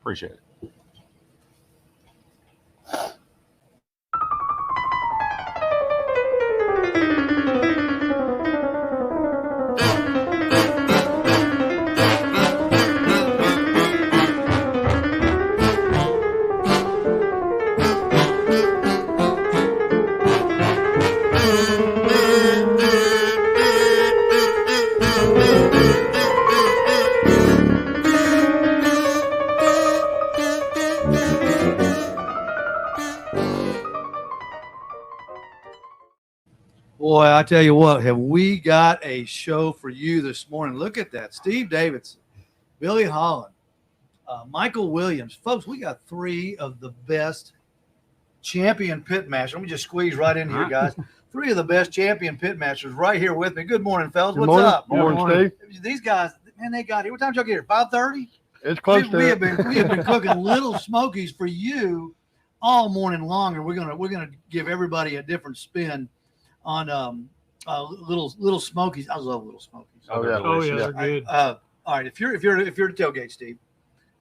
Appreciate it. Boy, I tell you what, have we got a show for you this morning. Look at that. Steve Davidson, Billy Holland, Michael Williams. Folks, we got three of the best champion pit masters. Let me just squeeze right in here, guys. Three of the best champion pit masters right here with me. Good morning, fellas. Good What's morning. up? Good morning, Steve. These guys, man, they got here. What time did y'all get here? 5:30? It's close to we have been cooking little Smokies for you all morning long, and we're gonna give everybody a different spin on little Smokies. I love little Smokies. Oh yeah, they're good. All right, if you're at tailgate, Steve,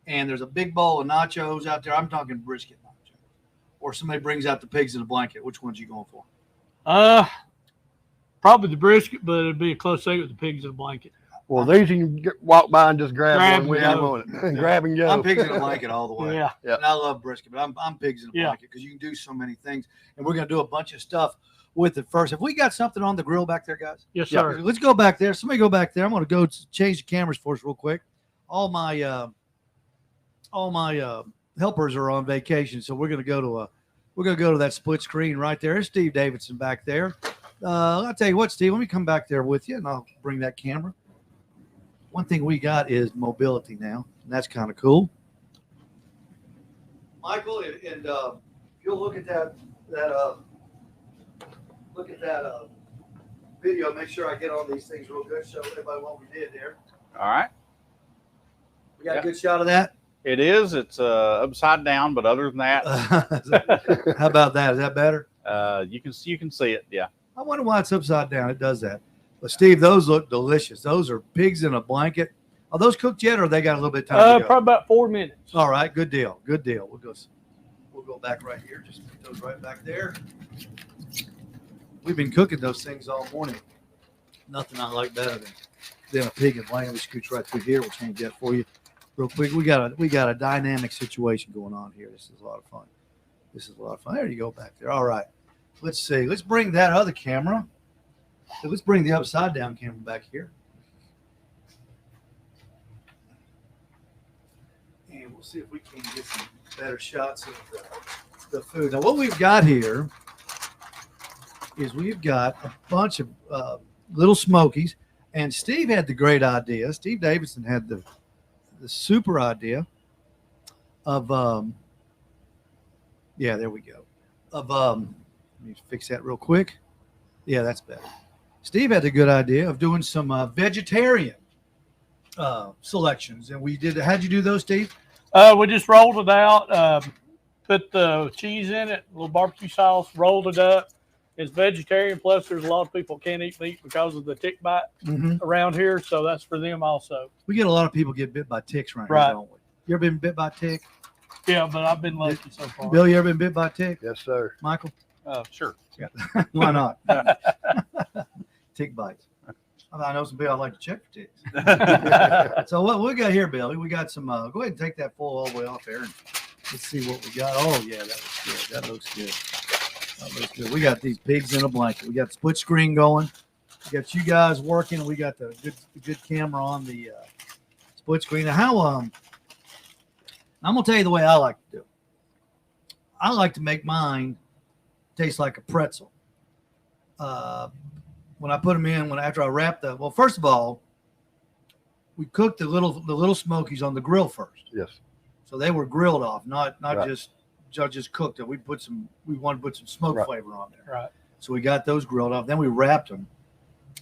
and there's a big bowl of nachos out there, I'm talking brisket nachos, or somebody brings out the pigs in a blanket. Which one's you going for? Probably the brisket, but it'd be a close second with the pigs in a blanket. Well, these you can walk by and just grab one when and you want it. Grab and go. I'm pigs in a blanket all the way. Yeah. And I love brisket, but I'm pigs in a blanket because you can do so many things, and we're gonna do a bunch of stuff with it first. Have we got something on the grill back there, guys? Yes, sir. Let's go back there. Somebody go back there. I'm gonna go change the cameras for us real quick. All my helpers are on vacation, so we're gonna go to that split screen right there. There's Steve Davidson back there. I'll tell you what, Steve, let me come back there with you, and I'll bring that camera. One thing we got is mobility now, and that's kind of cool. Michael, and if you'll look at that video, make sure I get on these things real good, show everybody what we did there. All right. We got a good shot of that. It is. It's upside down, but other than that, How about that? Is that better? you can see it. Yeah. I wonder why it's upside down. It does that. But Steve, those look delicious. Those are pigs in a blanket. Are those cooked yet, or they got a little bit of time to go? Probably about 4 minutes. All right, good deal. Good deal. We'll go back right here. Just put those right back there. We've been cooking those things all morning. Nothing I like better than a pig in a blanket. We scooch right through here. We'll change that for you real quick. We got a dynamic situation going on here. This is a lot of fun. There you go back there. All right. Let's see. Let's bring that other camera. So let's bring the upside down camera back here. And we'll see if we can get some better shots of the food. Now, what we've got here is we've got a bunch of little Smokies. And Steve had the great idea. Steve Davidson had the super idea of, there we go. Let me fix that real quick. Yeah, that's better. Steve had the good idea of doing some vegetarian selections. And we did. How'd you do those, Steve? We just rolled it out, put the cheese in it, a little barbecue sauce, rolled it up. It's vegetarian, plus there's a lot of people can't eat meat because of the tick bite around here, so that's for them also. We get a lot of people get bit by ticks right now, don't we? You ever been bit by a tick? Yeah, but I've been lucky so far. Bill, you ever been bit by a tick? Yes, sir. Michael? Sure. Yeah. Why not? Tick bites. I know some people I'd like to check for ticks. So what we got here, Billy? We got some. Go ahead and take that foil all the way off there, and let's see what we got. Oh yeah, that looks good. That looks good. We got these pigs in a blanket. We got the split screen going. We got you guys working. We got the good camera on the split screen. Now, how I'm gonna tell you the way I like to do it. I like to make mine taste like a pretzel. When I put them in, after I wrap them. Well, first of all, we cooked the little Smokies on the grill first. Yes. So they were grilled off, not Right. just cooked. We wanted to put some smoke flavor on there. Right. So we got those grilled off. Then we wrapped them.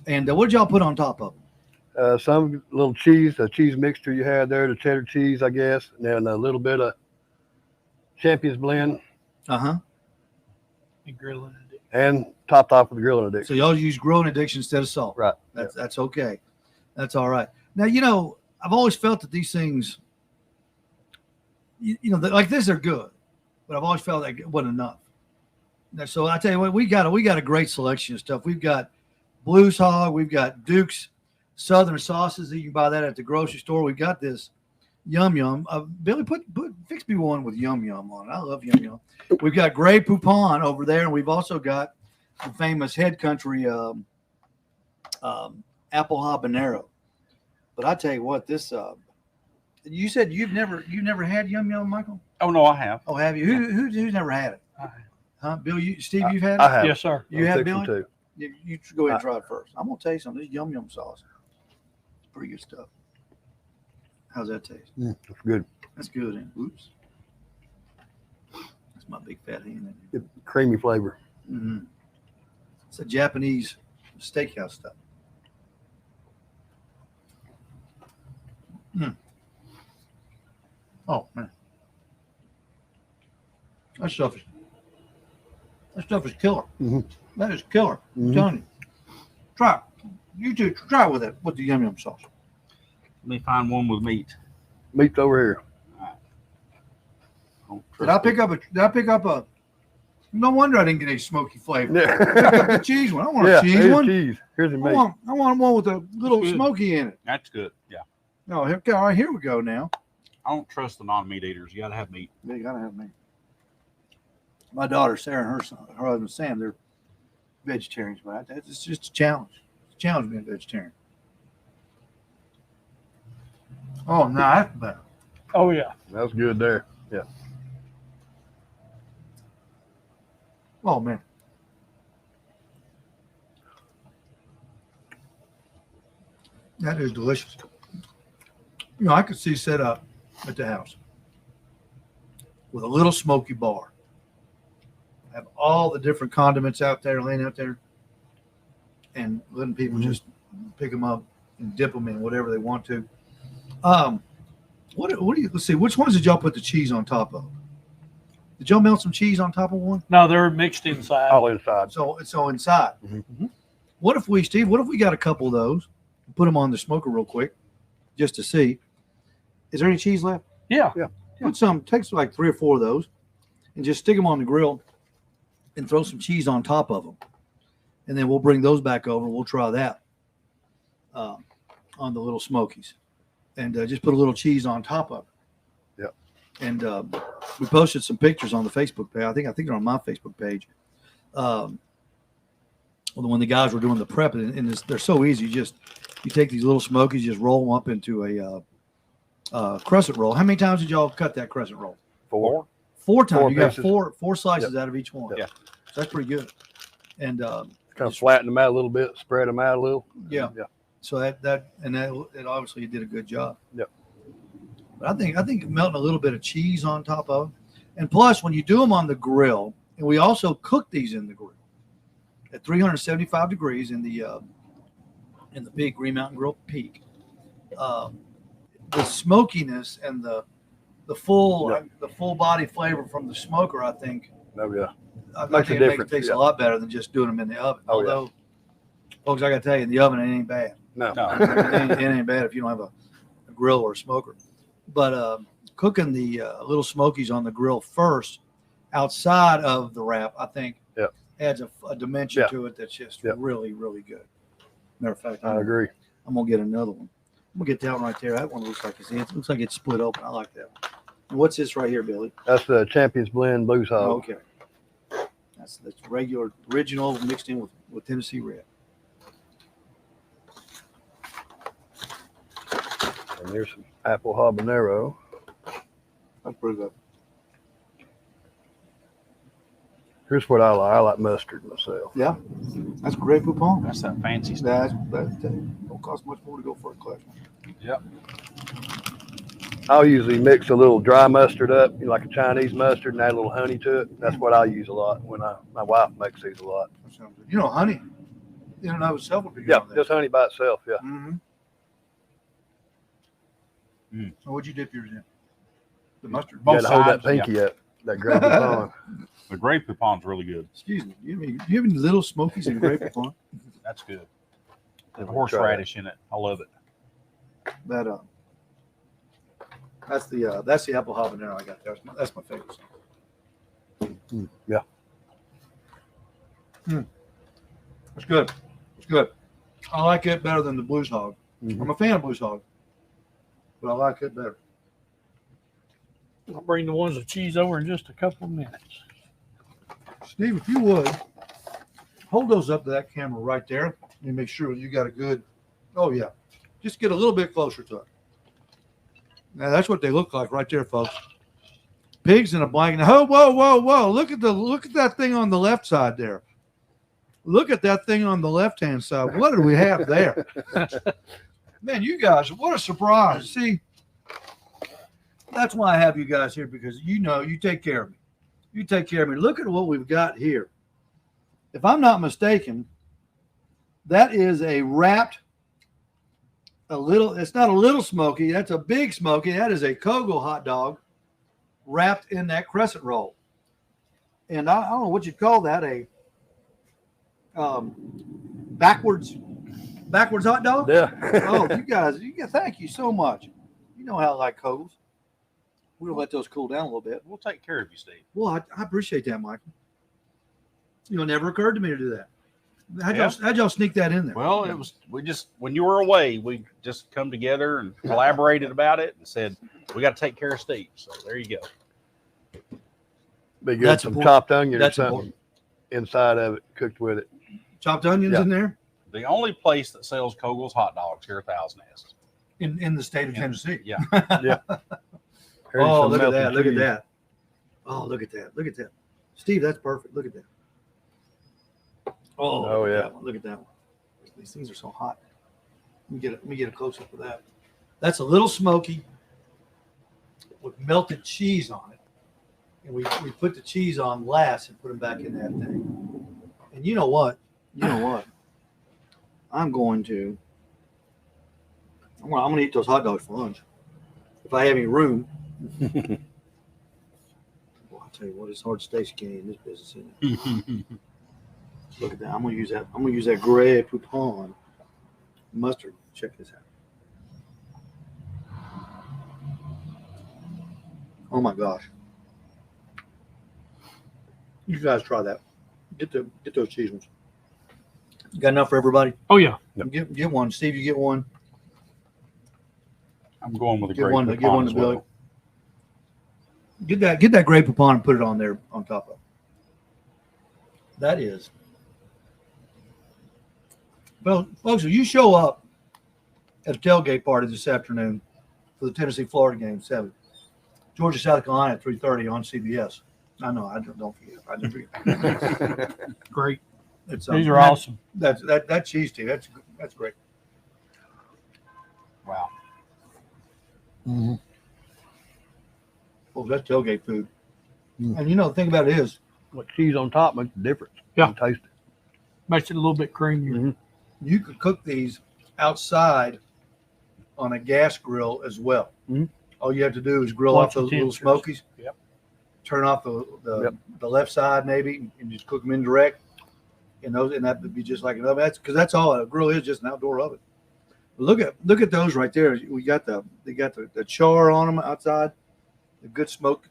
And what did y'all put on top of them? Some little cheese, the cheese mixture you had there, the cheddar cheese, I guess, and then a little bit of Champion's blend. Uh-huh. And grilling it. And topped off with grilling addiction. So y'all use grilling addiction instead of salt. Right. That's okay. That's all right. Now, I've always felt that these things, like this are good, but I've always felt like it wasn't enough. So I tell you what, we got a great selection of stuff. We've got Blues Hog, we've got Duke's Southern sauces. You can buy that at the grocery store. We've got this Yum Yum. Billy, fix me one with Yum Yum on it. I love Yum Yum. We've got Grey Poupon over there, and we've also got the famous Head Country apple habanero. But I tell you what, this you said you've never had Yum Yum, Michael? Oh no, I have. Oh, have you? Who's never had it? Huh? Bill, Steve, you've had it? I have. Yes, sir. You I'm have, fixing Billy? to. You go ahead and try it first. I'm gonna tell you something. This Yum Yum sauce, it's pretty good stuff. How's that taste? It's good. That's good. Ain't it? Oops, that's my big fat hand. Good creamy flavor. Mm-hmm. It's a Japanese steakhouse stuff. Oh man, that stuff is killer. Mhm. That is killer. I'm Mhm. telling you. Try it. You two try with it with the Yum Yum sauce. Let me find one with meat. Meat's over here. Did I pick up a? No wonder I didn't get a smoky flavor. Yeah. I picked up the cheese one. I want a cheese here's one. cheese. Here's the I meat. want one with a little Good. smoky in it. That's good. Yeah. No, all right, here we go now. I don't trust the non-meat eaters. You got to have meat. Yeah, you gotta have meat. My daughter Sarah and her husband Sam, they're vegetarians, but it's just a challenge. It's a challenge being vegetarian. Oh, no, that's better. Oh yeah. That's good there. Yeah. Oh man. That is delicious. I could see set up at the house with a little smoky bar. Have all the different condiments out there, laying out there, and letting people just pick them up and dip them in whatever they want to. What do you? Let's see. Which ones did y'all put the cheese on top of? Did y'all melt some cheese on top of one? No, they're mixed inside. All inside. So it's all inside. Mhm. What if we got a couple of those, put them on the smoker real quick, just to see? Is there any cheese left? Yeah. Put some, take like 3 or 4 of those, and just stick them on the grill, and throw some cheese on top of them, and then we'll bring those back over. We'll try that on the little Smokies, and just put a little cheese on top of it. Yep. And we posted some pictures on the Facebook page. I think they're on my Facebook page. When the guys were doing the prep, and they're so easy. You take these little Smokies, just roll them up into a crescent roll. How many times did y'all cut that crescent roll? 4. 4 times. Four You got pieces. four slices out of each one. Yeah. So that's pretty good. And Kind of flatten them out a little bit, spread them out a little. yeah. Yeah. So it obviously did a good job. Yep. But I think melting a little bit of cheese on top of them, and plus when you do them on the grill, and we also cook these in the grill at 375 degrees in the big Green Mountain Grill Peak. The smokiness and the full body flavor from the smoker, I think. Oh yeah. I Makes a think it difference, tastes yeah. a lot better than just doing them in the oven. Oh, yeah. Although, folks, I got to tell you, in the oven, it ain't bad. No. No. It ain't bad if you don't have a grill or a smoker. But cooking the little Smokies on the grill first, outside of the wrap, I think Yep. adds a dimension Yeah. to it that's just Yep. really, really good. Matter of fact, I agree. I'm gonna get another one. I'm gonna get that one right there. That one looks like it's split open. I like that one. And what's this right here, Billy? That's the Champions Blend Blues Hog. Okay. That's regular, original mixed in with Tennessee Red. And there's some apple habanero. That's pretty good. Here's what I like. I like mustard myself. Yeah, that's Grey Poupon. That's that fancy stuff. That don't cost much more to go for a collection. Yep. I'll usually mix a little dry mustard up, like a Chinese mustard, and add a little honey to it. That's what I use a lot when my wife makes these a lot. That sounds good. Honey, in and of itself would be good. Yeah, on that. just honey by itself. Yeah. Mm-hmm. Mm. So what'd you dip yours in? The mustard. You Both got to hold that sides, pinky up. That Grey Poupon. The Grey Poupon's really good. Excuse me. You have any little Smokies and Grey Poupon? That's good. I'm There's gonna try horseradish in it. I love it. That That's the apple habanero I got there. That's my favorite. Yeah. It's good. It's good. I like it better than the Blues Hog. I'm a fan of Blues Hog, but I like it better. I'll bring the ones with cheese over in just a couple of minutes. Steve, if you would, hold those up to that camera right there and make sure you got a good, oh yeah. Just get a little bit closer to it. Now that's what they look like right there, folks. Pigs in a blanket. Oh, whoa. Look at that thing on the left side there. Look at that thing on the left-hand side. What do we have there? Man, you guys, what a surprise. See, that's why I have you guys here, because you take care of me. You take care of me. Look at what we've got here. If I'm not mistaken, that is a wrapped, it's not a little smoky, that's a big smoky. That is a Kogel hot dog wrapped in that crescent roll. And I don't know what you'd call that, a backwards hot dog? Yeah. Oh, you guys, thank you so much. You know how I like Kogels. We'll let those cool down a little bit. We'll take care of you, Steve. Well, I appreciate that, Michael. It never occurred to me to do that. Yeah. How'd y'all sneak that in there? Well, when you were away, we just come together and collaborated about it and said, we got to take care of Steve. So there you go. Be good. That's Some important. chopped onion That's or something inside of it, cooked with it. Chopped onions in there? The only place that sells Kogel's hot dogs here at Thousand Nest. In the state of Tennessee. Yeah. Here's Oh, some look at melted that. Look at cheese. that. Oh, look at that. Look at that. Steve, that's perfect. Look at that. Oh, look at yeah. that one. Look at that one. These things are so hot. Let me get a close up of that. That's a little smoky with melted cheese on it. And we put the cheese on last and put them back in that thing. And you know what? I'm going to eat those hot dogs for lunch. If I have any room. Well, I'll tell you what, it's hard to stay skinny in this business, isn't it? Look at that. I'm gonna use that Grey Poupon mustard. Check this out. Oh my gosh. You guys try that. Get those cheese ones. You got enough for everybody? Oh yeah. Yep. Get one. Steve, you get one. I'm going with a Get great one to Poupon as Billy. well. Get that Grey Poupon and put it on there on top of. That is. Well, folks, if you show up at a tailgate party this afternoon for the Tennessee-Florida game, 7, Georgia, South Carolina at 3:30 on CBS. I know. I don't forget. I don't forget. Great. These These are awesome. That cheese tea. That's great. Wow. Mm-hmm. Well, that's tailgate food. Mm. And the thing about it is, What cheese on top makes a difference. Yeah. You taste it. Makes it a little bit creamier. Mm-hmm. you could cook these outside on a gas grill as well. Mhm. All you have to do is grill Watch off those the little temperatures. Smokies. Yep. Turn off the left side maybe, and just cook them indirect. And that would be just like an oven. That's all a grill is, just an outdoor oven. Look at those right there. They got the char on them outside. The good smoke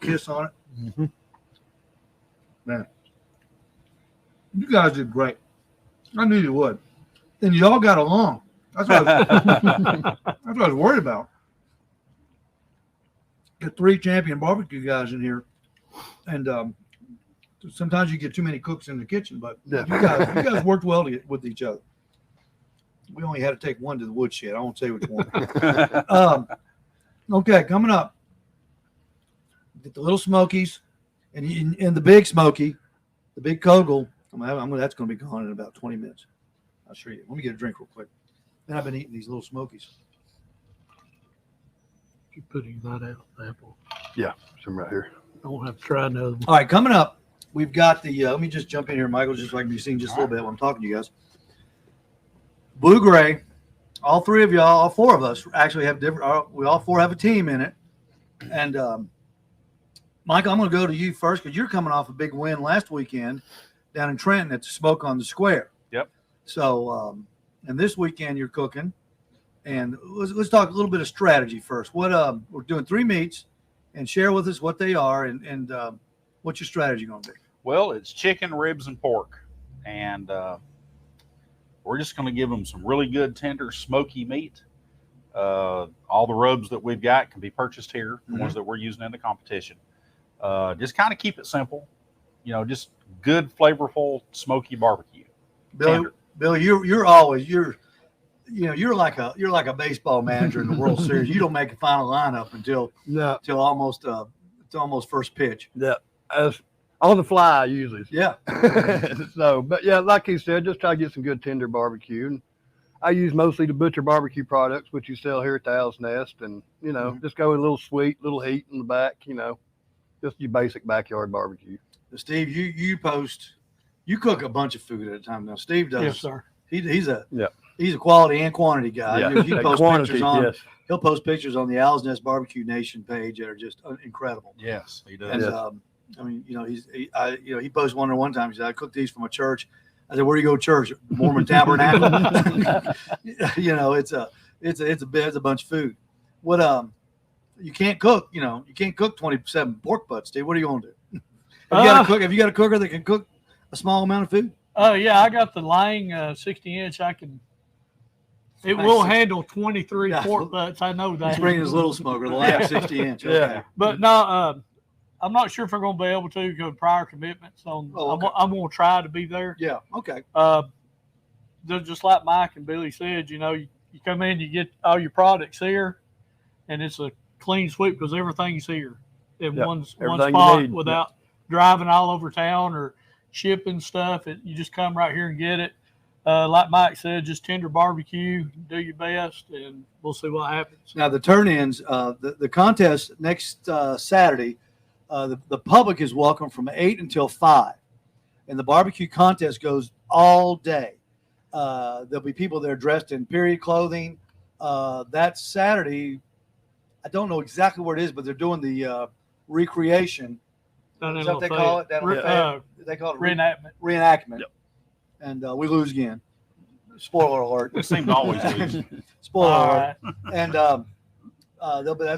kiss on it. Mm-hmm. Man, you guys did great. I knew you would. And you all got along. That's what I was worried about. Got 3 champion barbecue guys in here, and sometimes you get too many cooks in the kitchen. But Yeah. you guys worked well with each other. We only had to take one to the woodshed. I won't say which one. Okay, coming up, get the little Smokies, and the big Smoky, the big Kogel. That's going to be gone in about 20 minutes. I'll show you. Let me get a drink real quick. And I've been eating these little Smokies. You're putting that out, apple. Yeah, some right here. I won't have to try another one. All right, coming up, we've got the. Let me just jump in here, Michael, just so I can be seen just a little bit while I'm talking to you guys. Blue Gray, all 3 of y'all, all 4 of us actually have different. We all 4 have a team in it, and Michael, I'm going to go to you first because you're coming off a big win last weekend down in Trenton at the Smoke on the Square. Yep. So, and this weekend you're cooking And let's talk a little bit of strategy first. What we're doing 3 meats, and share with us what they are and what's your strategy going to be? Well, it's chicken, ribs, and pork, and we're just going to give them some really good, tender, smoky meat. All the rubs that we've got can be purchased here, the ones that we're using in the competition. Just kind of keep it simple, just good, flavorful, smoky barbecue. Billy, you're like a baseball manager in the World Series. You don't make a final lineup until almost first pitch. Yeah, as on the fly usually. Yeah. So, but yeah, like he said, just try to get some good tender barbecue. And I use mostly the Butcher barbecue products, which you sell here at the Owl's Nest, and just go with a little sweet, little heat in the back. Just your basic backyard barbecue. Steve, you cook a bunch of food at a time now. Steve does. Yes, sir. He's a quality and quantity guy. Yeah. He'll post pictures on the Owl's Nest Barbecue Nation page that are just incredible. Yes, he does. And he posted one time. He said, "I cooked these for my church." I said, "Where do you go to church? Mormon Tabernacle." It's a bunch of food. What you can't cook. You can't cook 27 pork butts, Steve. What are you going to do? Have you got a cooker that can cook a small amount of food? Oh yeah, I got the Lang 60-inch. It will handle 23 pork butts. I know that. He's bringing his little smoker, the Lang 60-inch. Okay. Yeah. But no, I'm not sure if I'm going to be able to go prior commitments on. Okay. I'm going to try to be there. Yeah. Okay. Just like Mike and Billy said, you come in, you get all your products here, and it's a clean sweep because everything's here in one spot without driving all over town or shipping stuff. You just come right here and get it. Like Mike said, just tender barbecue, do your best, and we'll see what happens. Now the turn-ins, the contest next Saturday, the public is welcome from 8 until 5, and the barbecue contest goes all day. There'll be people there dressed in period clothing. That Saturday, I don't know exactly where it is, but they're doing the recreation. Is that what they call it? They call it reenactment. Yep. And we lose again. Spoiler alert. We seem to always lose. Spoiler alert. And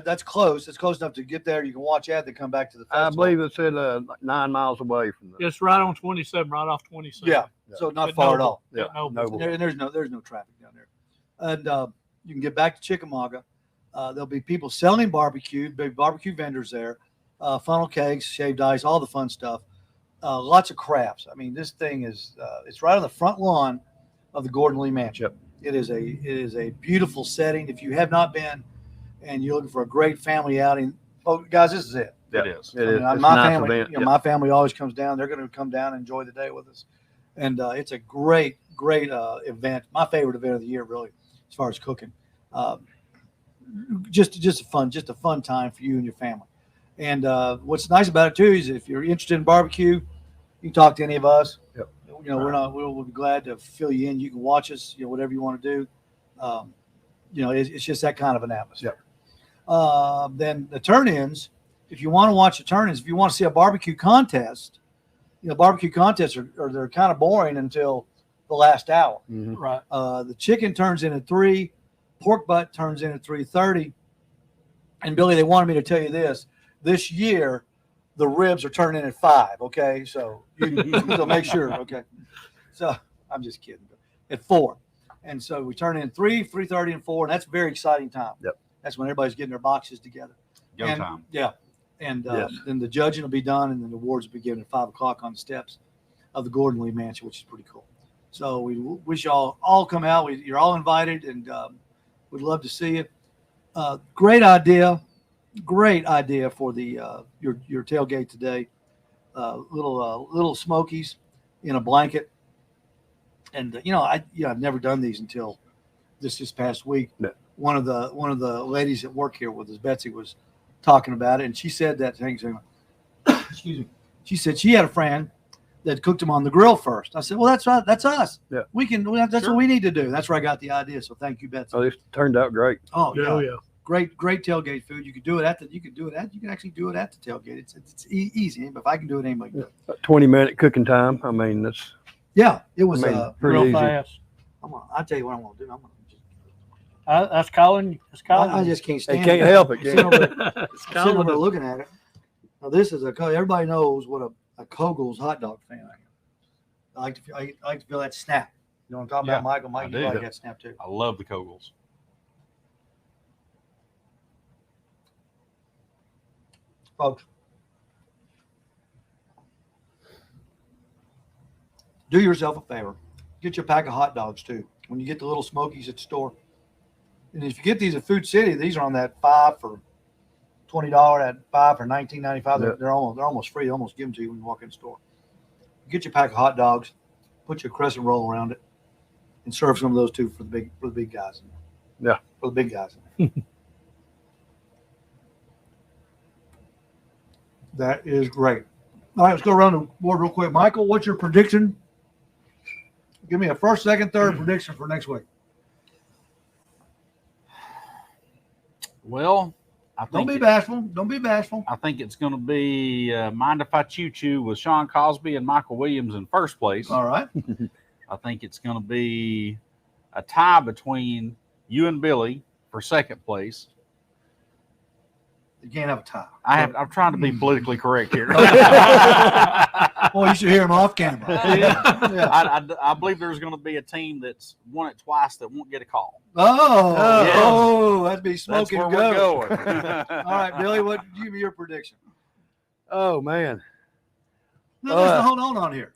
that's close. It's close enough to get there. You can watch that. Then come back to the festival. I believe it's at like 9 miles away from the. It's right on 27, right off 27. Yeah. So not far at all. Yeah. And there's no traffic down there. And you can get back to Chickamauga. There'll be people selling barbecue, big barbecue vendors there, funnel cakes, shaved ice, all the fun stuff. Lots of crafts. I mean, this thing is it's right on the front lawn of the Gordon Lee Mansion. Yep. It is a beautiful setting. If you have not been and you're looking for a great family outing, guys, this is it. It is. It is. My family, my family always comes down. They're going to come down and enjoy the day with us, and it's a great event. My favorite event of the year, really, as far as cooking. Just a fun time for you and your family. And what's nice about it too is if you're interested in barbecue, you can talk to any of us. Yep. We'll be glad to fill you in. You can watch us, whatever you want to do. It's just that kind of an atmosphere. Yep. Then the turn-ins, if you want to watch the turn-ins, if you want to see a barbecue contest, barbecue contests they're kind of boring until the last hour. Mm-hmm. Right. The chicken turns in at 3, pork butt turns in at 3:30. And Billy, they wanted me to tell you this year, the ribs are turning in at 5. Okay. So so make sure. Okay. So I'm just kidding. At 4. And so we turn in 3, 3:30 and 4. And that's a very exciting time. Yep. That's when everybody's getting their boxes together. Go time. Yeah. And Yes. then the judging will be done and then the awards will be given at 5 o'clock on the steps of the Gordon Lee Mansion, which is pretty cool. So we wish y'all all come out. You're all invited and we'd love to see you. Great idea for the your tailgate today. Little Smokies in a blanket, and I've never done these until this past week. No. One of the ladies that work here with us, Betsy, was talking about it, and she said that thing. Excuse me. She said she had a friend that cooked them on the grill first. I said, well, that's right. That's us. Yeah. We can. That's what we need to do. That's where I got the idea. So thank you, Betsy. Oh, this turned out great. Oh yeah. Yeah. Great tailgate food. You can do it you can actually do it at the tailgate. It's easy, but if I can do it, anybody can do it. About 20-minute cooking time. I mean, that's Yeah, it was pretty Real easy. fast. I'll tell you what I'm gonna do. That's Colin. That's Colin. I just can't They stand can't it. help it. Sitting Can over, It's sitting over Colin. looking at it. Now this is everybody knows what a Kogel's hot dog fan I am. I like to feel that snap. You know what I'm talking Yeah, about, Michael? Mike, I you do. like that snap too. I love the Kogels. Folks, do yourself a favor. Get you a pack of hot dogs too. When you get the little Smokies at the store. And if you get these at Food City, these are on that $5 for $20, at $5 for $19.95. Yeah. They're almost free. They almost give them to you when you walk in the store. Get you a pack of hot dogs, put your crescent roll around it, and serve some of those too for the big guys. Yeah. For the big guys. That is great. All right, let's go around the board real quick. Michael, what's your prediction? Give me a first, second, third prediction for next week. Well, I Don't think be bashful. Don't be bashful. I think it's going to be Mind If I Choo Choo with Sean Cosby and Michael Williams in first place. All right. I think it's going to be a tie between you and Billy for second place. You can't have a tie. I'm trying to be politically correct here. Well, you should hear him off camera. Yeah. I believe there's going to be a team that's won it twice that won't get a call. Oh, that'd be That's smoking where go. we're going. All right, Billy, give me your prediction. Oh man. No, there's no hold on here.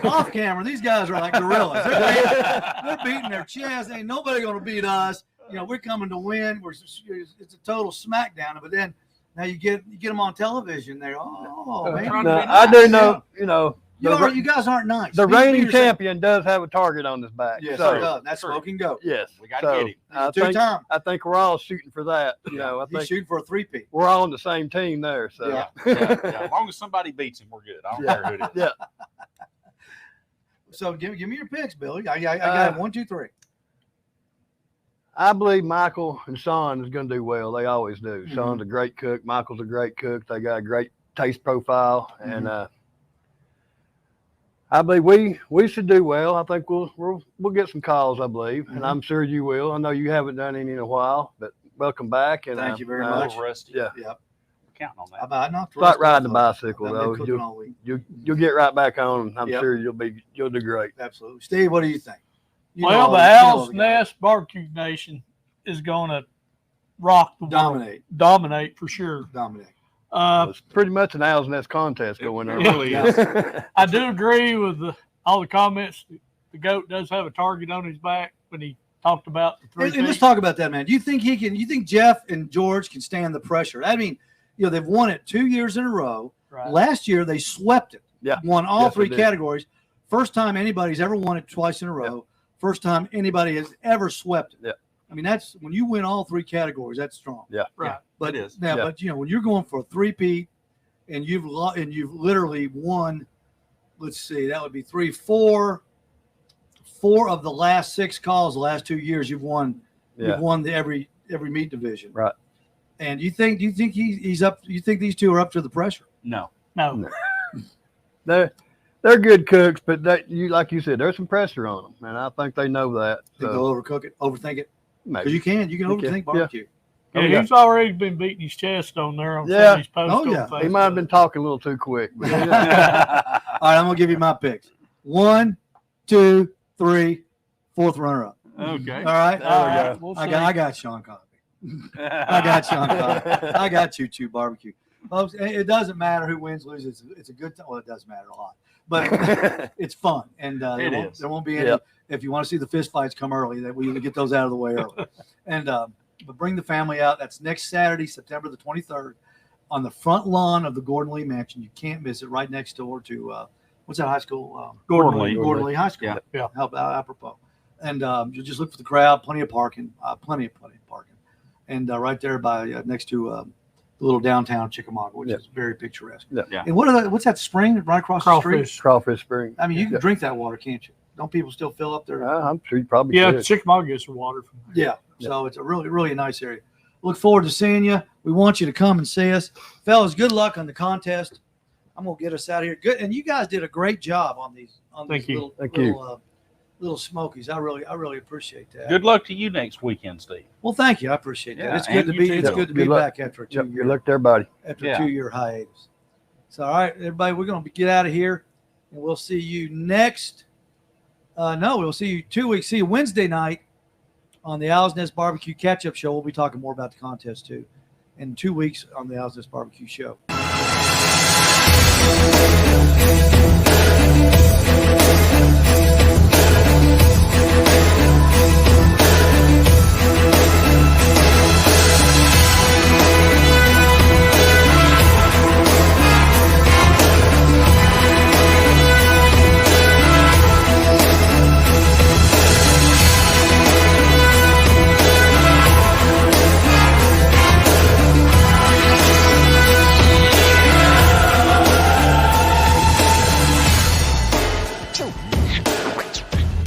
Off camera, these guys are like gorillas. They're beating their chest. Ain't nobody going to beat us. You know, we're coming to win. It's a total smackdown. But then now you get them on television. They're man. No, I do know. You know, You guys aren't nice. the Be reigning yourself. champion does have a target on his back. Yes, so, it does. That's smoking go. yes, We got to get him. I Two think, time. I think we're all shooting for that. You know, I He's think shooting for a 3-peat. we're all on the same team there. So Yeah. As long as somebody beats him, we're good. I don't care who it is. yeah. So give me your picks, Billy. I got 1, 2, 3. I believe Michael and Sean is going to do well. They always do. Mhm. Sean's a great cook. Michael's a great cook. They got a great taste profile, and I believe we should do well. I think we'll get some calls. I believe, and I'm sure you will. I know you haven't done any in a while, but welcome back. And Thank you very A much. little rusty. Yeah. Yep. We're counting on that. I knocked the Start rest riding the off. bicycle I've been though. cooking all week. You'll get right back on. I'm Yep. sure you'll do great. Absolutely. Steve, what do you think? You Well, know, the you know Owl's the guy. Nest Barbecue Nation is going to rock the world. Dominate for sure. Dominate. It's pretty much an Owl's Nest contest going on. It really is. I do agree with all the comments. The goat does have a target on his back when he talked about the three. And let's talk about that, man. Do you think he can? You think Jeff and George can stand the pressure? I mean, you know, they've won it 2 years in a row. Right. Last year they swept it. Yeah. Won all Yes, three they did. categories. First time anybody's ever won it twice in a row. First time anybody has ever swept it. Yeah. I mean, that's when you win all three categories. That's strong. Yeah. Right. But It is. now, Yeah. but you know, when you're going for a three-peat and you've literally won, let's see, that would be 4 of the last 6 calls the last 2 years. You've won. Yeah. You've won every meat division. Right. And do you think he's up? You think these two are up to the pressure? No. No. They're good cooks, but like you said, there's some pressure on them, and I think they know that. Think they'll overcook it, overthink it? Maybe. Because you can overthink Yeah. barbecue. Yeah, Oh, yeah. he's already been beating his chest on there on some Yeah. of these posts. Oh, on yeah. He might have Facebook. been talking a little too quick. But All right, I'm gonna give you my picks. 1, 2, 3, 4th runner-up. Okay. All right. All right, we'll I see. got Sean Cosby. I got Sean Cosby. I got Choo Choo Barbecue. Folks, it doesn't matter who wins, loses. It's a good time. Well, it does matter a lot, but it's fun. And there won't be any. Yep. If you want to see the fist fights come early, that we get those out of the way early. And but bring the family out. That's next Saturday, September the 23rd, on the front lawn of the Gordon Lee Mansion. You can't miss it. Right next door to what's that high school? Gordon Lee. Gordon Lee High School. Yeah. Yeah. How about apropos? And you just look for the crowd. Plenty of parking. Plenty of parking. And right there by next to the little downtown Chickamauga, which Yeah. is very picturesque. Yeah. Yeah. And what's that spring right across the street? Crawfish. Crawfish Spring. I mean, you can Yeah. drink that water, can't you? Don't people still fill up their? I'm sure you probably Yeah, could. Chickamauga gets some water from there. Yeah. So it's a really, really nice area. Look forward to seeing you. We want you to come and see us. Fellas, good luck on the contest. I'm going to get us out of here. Good. And you guys did a great job on these Thank you. little, Thank you. little little Smokies. I really appreciate that. Good luck to you next weekend, Steve. Well, thank you. I appreciate that. Yeah, It's good and to you be. too. It's Yep. good to be Good luck. back after a Yep, 2 good year luck to everybody. after Yeah. a 2 year hiatus. So, all right, everybody, we're going to get out of here, and we'll see you next. No, we'll see you 2 weeks. See you Wednesday night on the Owl's Nest Barbecue Catch-Up Show. We'll be talking more about the contest too. In 2 weeks on the Owl's Nest Barbecue Show.